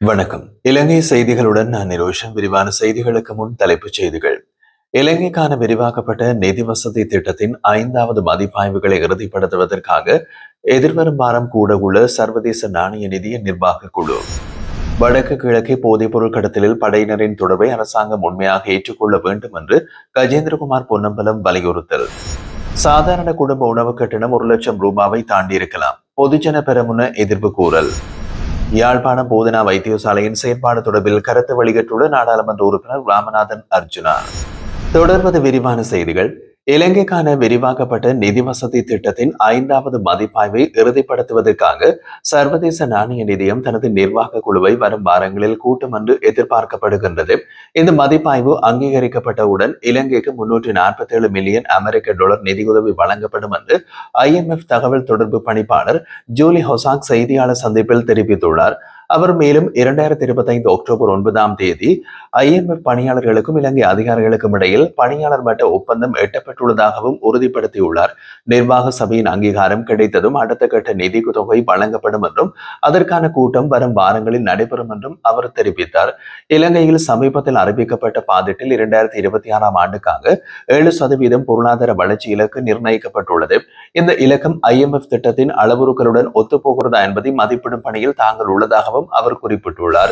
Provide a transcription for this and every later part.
வணக்கம். இலங்கை செய்திகளுடன் நான் நிரோஷன். விரிவான செய்திகளுக்கு முன் தலைப்புச் செய்திகள். இலங்கைக்கான விரிவாக்கப்பட்ட நிதி வசதி திட்டத்தின் 5வது மதிப்பாய்வுகளை இறுதிப்படுத்துவதற்காக எதிர்வரும் வாரம் கூட உள்ள சர்வதேச நாணய நிதிய நிர்வாக குழு. வடக்கு கிழக்கே போதைப்பொருள் கடத்தலில் படையினரின் தொடர்பை அரசாங்கம் உண்மையாக ஏற்றுக்கொள்ள வேண்டும் என்று கஜேந்திரகுமார் பொன்னம்பலம் வலியுறுத்தல். சாதாரண குடும்ப உணவு கட்டணம் 1 லட்சம் ரூபாவை தாண்டியிருக்கலாம். பொதுஜன பெரமுன எதிர்ப்பு கூறல். யாழ்ப்பாணம் போதனா வைத்தியசாலையின் செயற்பாடு தொடர்பில் கருத்து வெளியிட்டுள்ள நாடாளுமன்ற உறுப்பினர் ராமநாதன் அர்ஜுனா. தொடர்வது விரிவான செய்திகள். இலங்கைக்கான விரிவாக்கப்பட்ட நிதி வசதி திட்டத்தின் 5வது மதிப்பாய்வை இறுதிப்படுத்துவதற்காக சர்வதேச நாணய நிதியம் தனது நிர்வாக குழுவை வரும் வாரங்களில் கூட்டும் என்று எதிர்பார்க்கப்படுகின்றது. இந்த மதிப்பாய்வு அங்கீகரிக்கப்பட்டவுடன் இலங்கைக்கு 347 மில்லியன் அமெரிக்க டாலர் நிதியுதவி வழங்கப்படும் என்று IMF தகவல் தொடர்பு பணிப்பாளர் ஜூலி ஹொசாக் செய்தியாளர் சந்திப்பில் தெரிவித்துள்ளார். அவர் மேலும் 2025 அக்டோபர் 9ஆம் தேதி IMF பணியாளர்களுக்கும் இலங்கை அதிகாரிகளுக்கும் இடையில் பணியாளர் மட்ட ஒப்பந்தம் எட்டப்பட்டுள்ளதாகவும் உறுதிப்படுத்தியுள்ளார். நிர்வாக சபையின் அங்கீகாரம் கிடைத்ததும் அடுத்த கட்ட நிதி தொகை வழங்கப்படும் என்றும் அதற்கான கூட்டம் வரும் வாரங்களில் நடைபெறும் என்றும் அவர் தெரிவித்தார். இலங்கையில் சமீபத்தில் அறிவிக்கப்பட்ட பாதிட்டில் 2026ஆம் ஆண்டுக்காக 7% பொருளாதார வளர்ச்சி இலக்கு நிர்ணயிக்கப்பட்டுள்ளது. இந்த இலக்கம் IMF திட்டத்தின் அளவுருக்களுடன் ஒத்துப்போகிறதா என்பதை மதிப்பிடும் பணியில் தாங்கள் உள்ளதாகவும் அவர் குறிப்பிட்டுள்ளார்.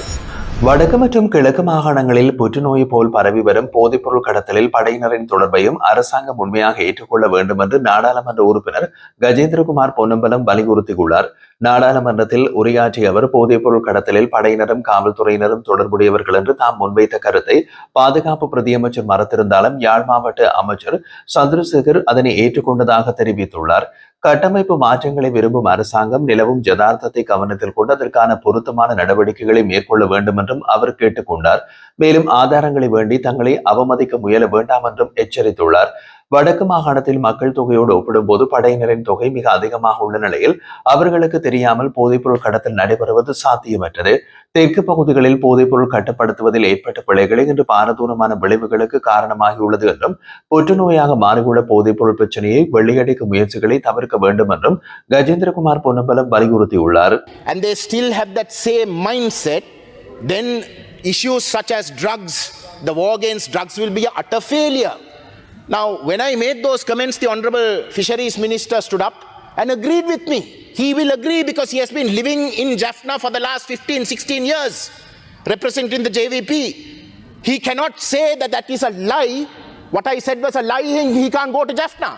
வடக்கு மற்றும் கிழக்கு மாகாணங்களில் புற்றுநோய் போல் பரவி வரும் போதைப்பொருள் கடத்தலில் படையினரின் தொடர்பையும் அரசாங்கம் உண்மையாக ஏற்றுக்கொள்ள வேண்டும் என்று நாடாளுமன்ற உறுப்பினர் கஜேந்திரகுமார் பொன்னம்பலம் வலியுறுத்தியுள்ளார். நாடாளுமன்றத்தில் உரையாற்றிய அவர் போதைப்பொருள் கடத்தலில் படையினரும் காவல்துறையினரும் தொடர்புடையவர்கள் என்று தாம் முன்வைத்த கருத்தை பாதுகாப்பு பிரதியமைச்சர் மறுத்திருந்தாலும் யாழ் மாவட்ட அமைச்சர் சந்திரசேகர் அதனை ஏற்றுக்கொண்டதாக தெரிவித்துள்ளார். கட்டமைப்பு மாற்றங்களை விரும்பும் அரசாங்கம் நிலவும் யதார்த்தத்தை கவனத்தில் கொண்டு அதற்கான பொருத்தமான நடவடிக்கைகளை மேற்கொள்ள வேண்டும் என்றும் அவர் கேட்டுக்கொண்டார். மேலும் ஆதாரங்களை வேண்டி தங்களை அவமதிக்க முயல வேண்டாம் என்றும் எச்சரித்துள்ளார். வடக்கு மாகாணத்தில் மக்கள் தொகையோடு ஒப்பிடும்போது படையினரின் தொகை மிக அதிகமாக உள்ள நிலையில் அவர்களுக்கு தெரியாமல் போதைப்பொருள் கடத்தல் நடைபெறுவது சாத்தியமற்றது. தெற்கு பகுதிகளில் போதைப்பொருள் கட்டுப்படுத்துவதில் ஏற்பட்ட பிழைகளை இன்று பாரதூரமான விளைவுகளுக்கு காரணமாகியுள்ளது என்றும் புற்றுநோயாக மாறியுள்ள போதைப்பொருள் பிரச்சனையை வெள்ளையடிக்கும் முயற்சிகளை தவிர்க்க வேண்டும் என்றும் கஜேந்திரகுமார் பொன்னம்பலம் வலியுறுத்தியுள்ளார். And they still have that same mindset, then issues such as drugs, the war against drugs will be an utter failure. Now, when I made those comments, the Honorable Fisheries Minister stood up and agreed with me. He will agree because he has been living in Jaffna for the last 15-16 years, representing the JVP. He cannot say that that is a lie. What I said was a lie, he can't go to Jaffna.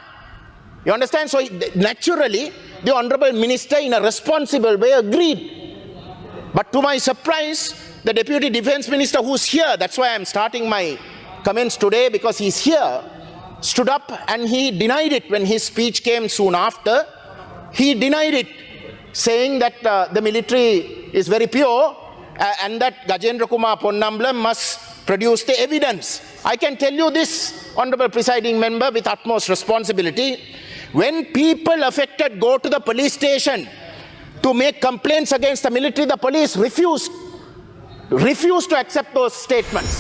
You understand? So naturally, the Honorable Minister in a responsible way agreed. But to my surprise, the Deputy Defence Minister who's here, that's why I'm starting my comments today because he's here, stood up and he denied it when his speech came soon after. He denied it, saying that the military is very pure and that Gajendra Kumar Ponnambalam must produce the evidence. I can tell you this, Honorable Presiding Member, with utmost responsibility. When people affected go to the police station to make complaints against the military, the police refused to accept those statements.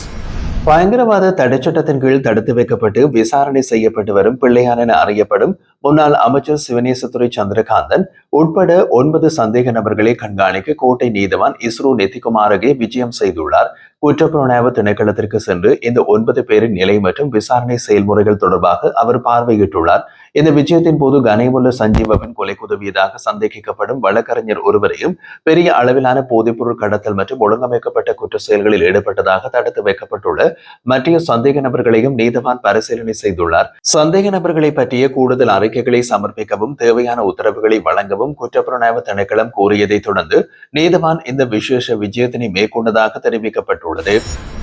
பயங்கரவாத தடைச்சட்டத்தின் கீழ் தடுத்து வைக்கப்பட்டு விசாரணை செய்யப்பட்டு வரும் பிள்ளையான் என அறியப்படும் முன்னாள் அமைச்சர் சிவனேசத்துறை சந்திரகாந்தன் உட்பட 9 சந்தேக நபர்களை கண்காணிக்க கோட்டை நீதவான் இஸ்ரோ நெத்திகுமாரகே விஜயம் செய்துள்ளார். குற்றப்புலனாய்வு திணைக்களத்திற்கு சென்று இந்த 9 பேரின் நிலை மற்றும் விசாரணை செயல்முறைகள் தொடர்பாக அவர் பார்வையிட்டுள்ளார். இந்த விஜயத்தின் போது கனேமுல்ல சஞ்சீவவின் கொலைக்கு உதவியதாக சந்தேகிக்கப்படும் வழக்கறிஞர் ஒருவரையும் பெரிய அளவிலான போதைப்பொருள் கடத்தல் மற்றும் ஒழுங்கமைக்கப்பட்ட குற்ற செயல்களில் ஈடுபட்டதாக தடுத்து வைக்கப்பட்டுள்ள மற்ற சந்தேக நபர்களையும் நீதவான் பரிசீலனை செய்துள்ளார். சந்தேக நபர்களை பற்றிய கூடுதல் அறிக்கைகளை சமர்ப்பிக்கவும் தேவையான உத்தரவுகளை வழங்கவும் குற்றப்புலனாய்வு திணைக்களம் கோரியதை தொடர்ந்து நீதவான் இந்த விசேஷ விஜயத்தினை மேற்கொண்டதாக தெரிவிக்கப்பட்டுள்ளது.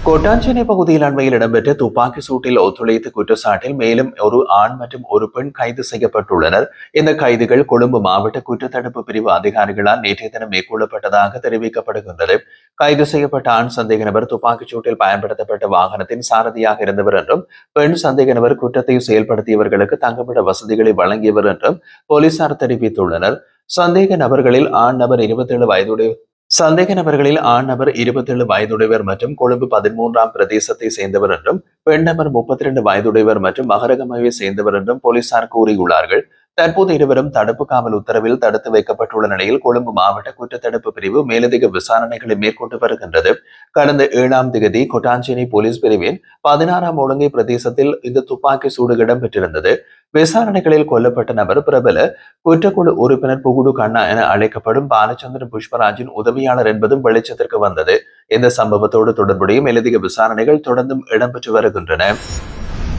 கோட்டாஞ்சேனை பகுதியில் அண்மையில் இடம்பெற்ற துப்பாக்கி சூட்டில் ஒத்துழைத்த குற்றச்சாட்டில் மேலும் ஒரு ஆண் மற்றும் ஒரு பெண் கைது செய்யப்பட்டுள்ளனர். இந்த கைதுகள் கொழும்பு மாவட்ட குற்றத்தடுப்பு பிரிவு அதிகாரிகளால் நேற்றைய தினம் மேற்கொள்ளப்பட்டதாக தெரிவிக்கப்படுகின்றது. கைது செய்யப்பட்ட ஆண் சந்தேக நபர் துப்பாக்கிச் சூட்டில் பயன்படுத்தப்பட்ட வாகனத்தின் சாரதியாக இருந்தவர் என்றும் பெண் சந்தேக நபர் குற்றத்தை செயல்படுத்தியவர்களுக்கு தங்குமிட வசதிகளை வழங்கியவர் என்றும் போலீசார் தெரிவித்துள்ளனர். சந்தேக நபர்களில் ஆண் நபர் 27 வயதுடையவர் மற்றும் கொழும்பு 13ஆம் பிரதேசத்தை சேர்ந்தவர் என்றும் பெண் நபர் 32 வயதுடையவர் மற்றும் மகரகமாவை சேர்ந்தவர் என்றும் போலீசார் கூறியுள்ளார்கள். தற்போது இருவரும் தடுப்பு காவல் உத்தரவில் தடுத்து வைக்கப்பட்டுள்ள நிலையில் கொழும்பு மாவட்ட குற்றத்தடுப்பு பிரிவு மேலதிக விசாரணைகளை மேற்கொண்டு வருகின்றது. கடந்த 7ஆம் தேதி கொட்டாஞ்சேரி போலீஸ் பிரிவின் 16ஆம் ஒழுங்கை பிரதேசத்தில் இந்த துப்பாக்கி சூடு இடம்பெற்றிருந்தது. விசாரணைகளில் கொல்லப்பட்ட நபர் பிரபல குற்றக்குழு உறுப்பினர் புகுடு கண்ணா என அழைக்கப்படும் பாலச்சந்திரன் புஷ்பராஜின் உதவியாளர் என்பதும் வெளிச்சத்திற்கு வந்தது. இந்த சம்பவத்தோடு தொடர்புடைய மேலதிக விசாரணைகள் தொடர்ந்தும் இடம்பெற்று வருகின்றன.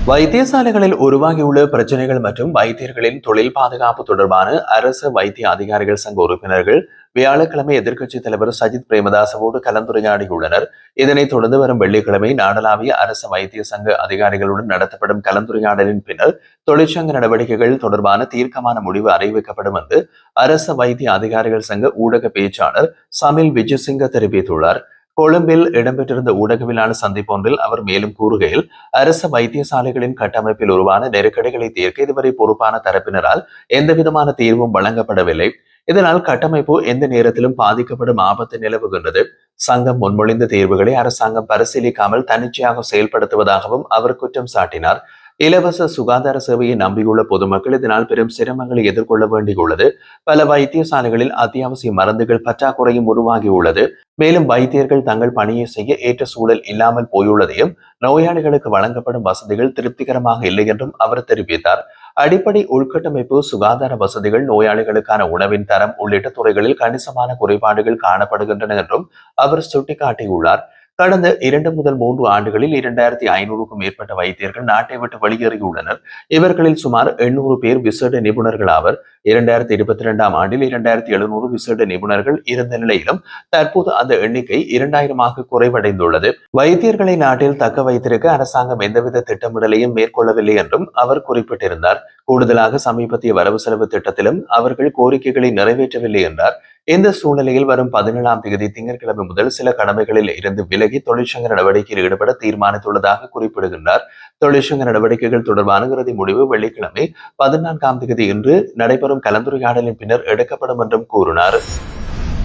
வைத்தியசாலைகளில் உருவாகியுள்ள பிரச்சனைகள் மற்றும் வைத்தியர்களின் தொழில் பாதுகாப்பு தொடர்பான அரசு வைத்திய அதிகாரிகள் சங்க உறுப்பினர்கள் வியாழக்கிழமை எதிர்க்கட்சித் தலைவர் சஜித் பிரேமதாசவோடு கலந்துரையாடியுள்ளனர். இதனைத் தொடர்ந்து வரும் வெள்ளிக்கிழமை நாடளாவிய அரசு வைத்திய சங்க அதிகாரிகளுடன் நடத்தப்படும் கலந்துரையாடலின் பின்னர் தொழிற்சங்க நடவடிக்கைகள் தொடர்பான தீர்க்கமான முடிவு அறிவிக்கப்படும் என்று அரசு வைத்திய அதிகாரிகள் சங்க ஊடக பேச்சாளர் சமில் விஜயசிங்க தெரிவித்துள்ளார். கொழும்பில் இடம்பெற்றிருந்த ஊடகவியலாளர் சந்திப்பொன்றில் அவர் மேலும் கூறுகையில், அரசு வைத்தியசாலைகளின் கட்டமைப்பில் உருவான நெருக்கடிகளை தீர்க்க இதுவரை பொறுப்பான தரப்பினரால் எந்தவிதமான தீர்வும் வழங்கப்படவில்லை. இதனால் கட்டமைப்பு எந்த நேரத்திலும் பாதிக்கப்படும் ஆபத்து நிலவுகின்றது. சங்கம் முன்மொழிந்த தீர்வுகளை அரசாங்கம் பரிசீலிக்காமல் தன்னிச்சையாக செயல்படுத்துவதாகவும் அவர் குற்றம் சாட்டினார். இலவச சுகாதார சேவையை நம்பியுள்ள பொதுமக்கள் இதனால் பெரும் சிரமங்களை எதிர்கொள்ள வேண்டியுள்ளது. பல வைத்தியசாலைகளில் அத்தியாவசிய மருந்துகள் பற்றாக்குறையும் உருவாகியுள்ளது. மேலும் வைத்தியர்கள் தங்கள் பணியை செய்ய ஏற்ற சூழல் இல்லாமல் போயுள்ளதையும் நோயாளிகளுக்கு வழங்கப்படும் வசதிகள் திருப்திகரமாக இல்லை என்றும் அவர் தெரிவித்தார். அடிப்படை உள்கட்டமைப்பு, சுகாதார வசதிகள், நோயாளிகளுக்கான உணவின் தரம் உள்ளிட்ட துறைகளில் கணிசமான குறைபாடுகள் காணப்படுகின்றன என்றும் அவர் சுட்டிக்காட்டியுள்ளார். கடந்த 2 முதல் 3 ஆண்டுகளில் 2500க்கும் மேற்பட்ட வைத்தியர்கள் நாட்டை விட்டு வெளியேறியுள்ளனர். இவர்களில் சுமார் 800 பேர் விசேட நிபுணர்கள் ஆவர். 2022ஆம் ஆண்டில் 2700 விசேட நிபுணர்கள் இருந்த நிலையிலும் தற்போது அந்த எண்ணிக்கை 2000ஆக குறைவடைந்துள்ளது. வைத்தியர்களை நாட்டில் தக்க வைத்திருக்க அரசாங்கம் எந்தவித திட்டமிடலையும் மேற்கொள்ளவில்லை என்றும் அவர் குறிப்பிட்டிருந்தார். கூடுதலாக சமீபத்திய வரவு செலவு திட்டத்திலும் அவர்கள் கோரிக்கைகளை நிறைவேற்றவில்லை என்றார். இந்த சூழ்நிலையில் வரும் 17ஆம் தேதி திங்கட்கிழமை முதல் சில கடமைகளில் இருந்து விலகி தொழிற்சங்க நடவடிக்கையில் ஈடுபட தீர்மானித்துள்ளதாக குறிப்பிடுகின்றார். தொழிற்சங்க நடவடிக்கைகள் தொடர்பான இறுதி முடிவு வெள்ளிக்கிழமை 14ஆம் தேதி இன்று நடைபெறும் கலந்துரையாடலின் பின்னர் எடுக்கப்படும் என்றும் கூறினார்.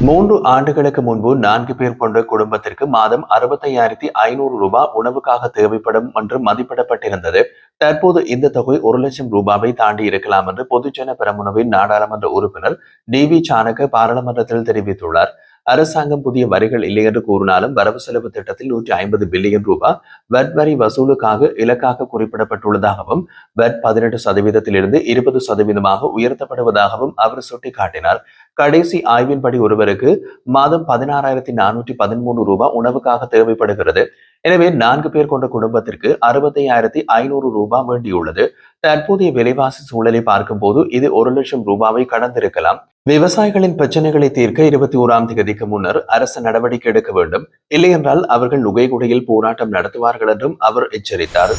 3 ஆண்டுகளுக்கு முன்பு 4 பேர் கொண்ட குடும்பத்திற்கு மாதம் 65,500 ரூபாய் உணவுக்காக தேவைப்படும் என்று மதிப்பிடப்பட்டிருந்தது. தற்போது இந்த தொகை 1 லட்சம் ரூபாவை தாண்டி இருக்கலாம் என்று பொதுஜன பெரமுனவின் நாடாளுமன்ற உறுப்பினர் DV சாணக்க பாராளுமன்றத்தில் தெரிவித்துள்ளார். அரசாங்கம் புதிய வரிகள் இல்லை என்று கூறினாலும் வரவு செலவு திட்டத்தில் 150 பில்லியன் ரூபாய் வட் வரி வசூலுக்காக இலக்காக குறிப்பிடப்பட்டுள்ளதாகவும் வட் 18%இலிருந்து 20% உயர்த்தப்படுவதாகவும் அவர் சுட்டிக்காட்டினார். கடைசி ஆய்வின்படி ஒருவருக்கு மாதம் 16,413 ரூபாய் உணவுக்காக தேவைப்படுகிறது. எனவே 4 பேர் கொண்ட குடும்பத்திற்கு 65,500 ரூபாய் வேண்டியுள்ளது. தற்போதைய விலைவாசி சூழலை பார்க்கும் போது இது 1 லட்சம் ரூபாவை கடந்திருக்கலாம். விவசாயிகளின் பிரச்சனைகளை தீர்க்க 21ஆம் தேதிக்கு முன்னர் அரசு நடவடிக்கை எடுக்க வேண்டும். இல்லையென்றால் அவர்கள் நுகைகுடையில் போராட்டம் நடத்துவார்கள் என்றும் அவர் எச்சரித்தார்.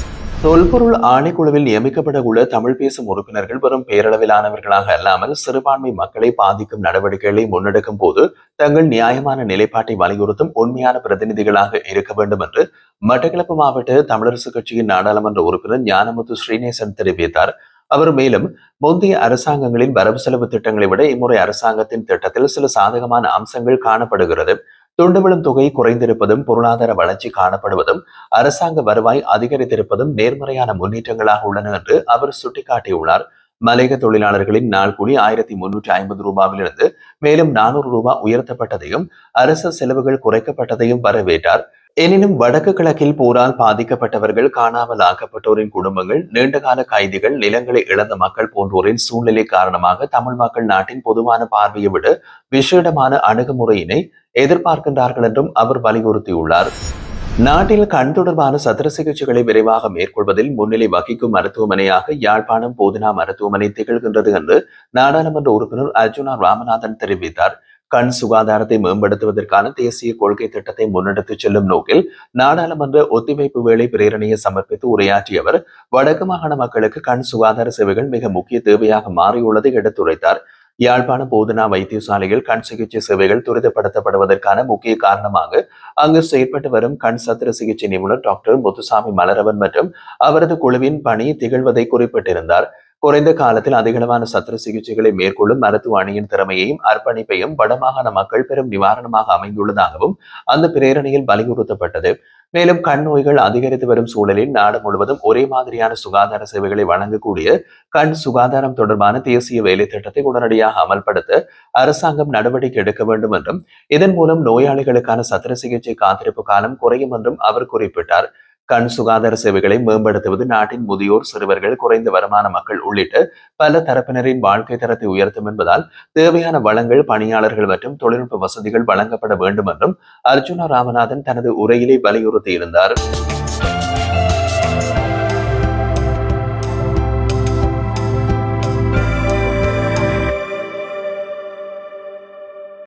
தொல்பொருள் ஆணைக்குழுவில் நியமிக்கப்பட உள்ள தமிழ் பேசும் உறுப்பினர்கள் வெறும் பேரளவிலானவர்களாக அல்லாமல் சிறுபான்மை மக்களை பாதிக்கும் நடவடிக்கைகளை முன்னெடுக்கும் போது தங்கள் நியாயமான நிலைப்பாட்டை வலியுறுத்தும் உண்மையான பிரதிநிதிகளாக இருக்க வேண்டும் என்று மட்டக்களப்பு மாவட்ட தமிழரசு கட்சியின் நாடாளுமன்ற உறுப்பினர் ஞானமுத்து ஸ்ரீநேசன் தெரிவித்தார். அவர் மேலும் முந்தைய அரசாங்கங்களின் வரவு செலவு திட்டங்களை விட இம்முறை அரசாங்கத்தின் திட்டத்தில் சில சாதகமான அம்சங்கள் காணப்படுகிறது. துண்டுவிடும் தொகை குறைந்திருப்பதும், பொருளாதார வளர்ச்சி காணப்படுவதும், அரசாங்க வருவாய் அதிகரித்திருப்பதும் நேர்மறையான முன்னேற்றங்களாக உள்ளன என்று அவர் சுட்டிக்காட்டியுள்ளார். மலையக தொழிலாளர்களின் நாள் கூலி 1350 ரூபாயிலிருந்து மேலும் 400 ரூபாய் உயர்த்தப்பட்டதையும் அரசு செலவுகள் குறைக்கப்பட்டதையும் வரவேற்றார். எனினும் வடக்கு கிழக்கில் போரால் பாதிக்கப்பட்டவர்கள், காணாமல் ஆக்கப்பட்டோரின் குடும்பங்கள், நீண்டகால கைதிகள், நிலங்களை இழந்த மக்கள் போன்றோரின் சூழ்நிலை காரணமாக தமிழ் மக்கள் நாட்டின் பொதுவான பார்வையை விட விசேடமான அணுகுமுறையினை எதிர்பார்க்கின்றார்கள் என்றும் அவர் வலியுறுத்தியுள்ளார். நாட்டில் கண் தொடர்பான சத்திர சிகிச்சைகளை விரைவாக மேற்கொள்வதில் முன்னிலை வகிக்கும் மருத்துவமனையாக யாழ்ப்பாணம் போதனா மருத்துவமனை திகழ்கின்றது என்று நாடாளுமன்ற உறுப்பினர் அர்ஜுனா ராமநாதன் தெரிவித்தார். கண் சுகாதாரத்தை மேம்படுத்துவதற்கான தேசிய கொள்கை திட்டத்தை முன்னெடுத்துச் செல்லும் நோக்கில் நாடாளுமன்ற ஒத்திவைப்பு வேளை பிரேரணையை சமர்ப்பித்து உரையாற்றிய அவர் வடக்கு மாகாண மக்களுக்கு கண் சுகாதார சேவைகள் மிக முக்கிய தேவையாக மாறியுள்ளதை எடுத்துரைத்தார். யாழ்ப்பாணம் போதனா வைத்தியசாலையில் கண் சிகிச்சை சேவைகள் துரிதப்படுத்தப்படுவதற்கான முக்கிய காரணமாக அங்கு செயற்பட்டு வரும் கண் சத்திர சிகிச்சை நிபுணர் டாக்டர் முத்துசாமி மலரவன் மற்றும் அவரது குழுவின் பணி திகழ்வதை குறிப்பிட்டிருந்தார். குறைந்த காலத்தில் அதிகளவான சத்திர சிகிச்சைகளை மேற்கொள்ளும் மருத்துவ அணியின் திறமையையும் அர்ப்பணிப்பையும் வடமாகாண மக்கள் பெரும் நிவாரணமாக அமைந்துள்ளதாகவும் அந்த பிரேரணையில் வலியுறுத்தப்பட்டது. மேலும் கண் நோய்கள் அதிகரித்து வரும் சூழலில் நாடு முழுவதும் ஒரே மாதிரியான சுகாதார சேவைகளை வழங்கக்கூடிய கண் சுகாதாரம் தொடர்பான தேசிய வேலை திட்டத்தை உடனடியாக அமல்படுத்த அரசாங்கம் நடவடிக்கை எடுக்க வேண்டும் என்றும் இதன் மூலம் நோயாளிகளுக்கான சத்திர சிகிச்சை காத்திருப்பு காலம் குறையும் என்றும் அவர் குறிப்பிட்டார். கண் சுகாதார சேவைகளை மேம்படுத்துவது நாட்டின் முதியோர், சிறுவர்கள், குறைந்த வருமான மக்கள் உள்ளிட்ட பல தரப்பினரின் வாழ்க்கை தரத்தை உயர்த்தும் என்பதால் தேவையான வளங்கள், பணியாளர்கள் மற்றும் தொழில்நுட்ப வசதிகள் வழங்கப்பட வேண்டும் என்றும் அர்ஜுனா ராமநாதன் தனது உரையிலே வலியுறுத்தியிருந்தார்.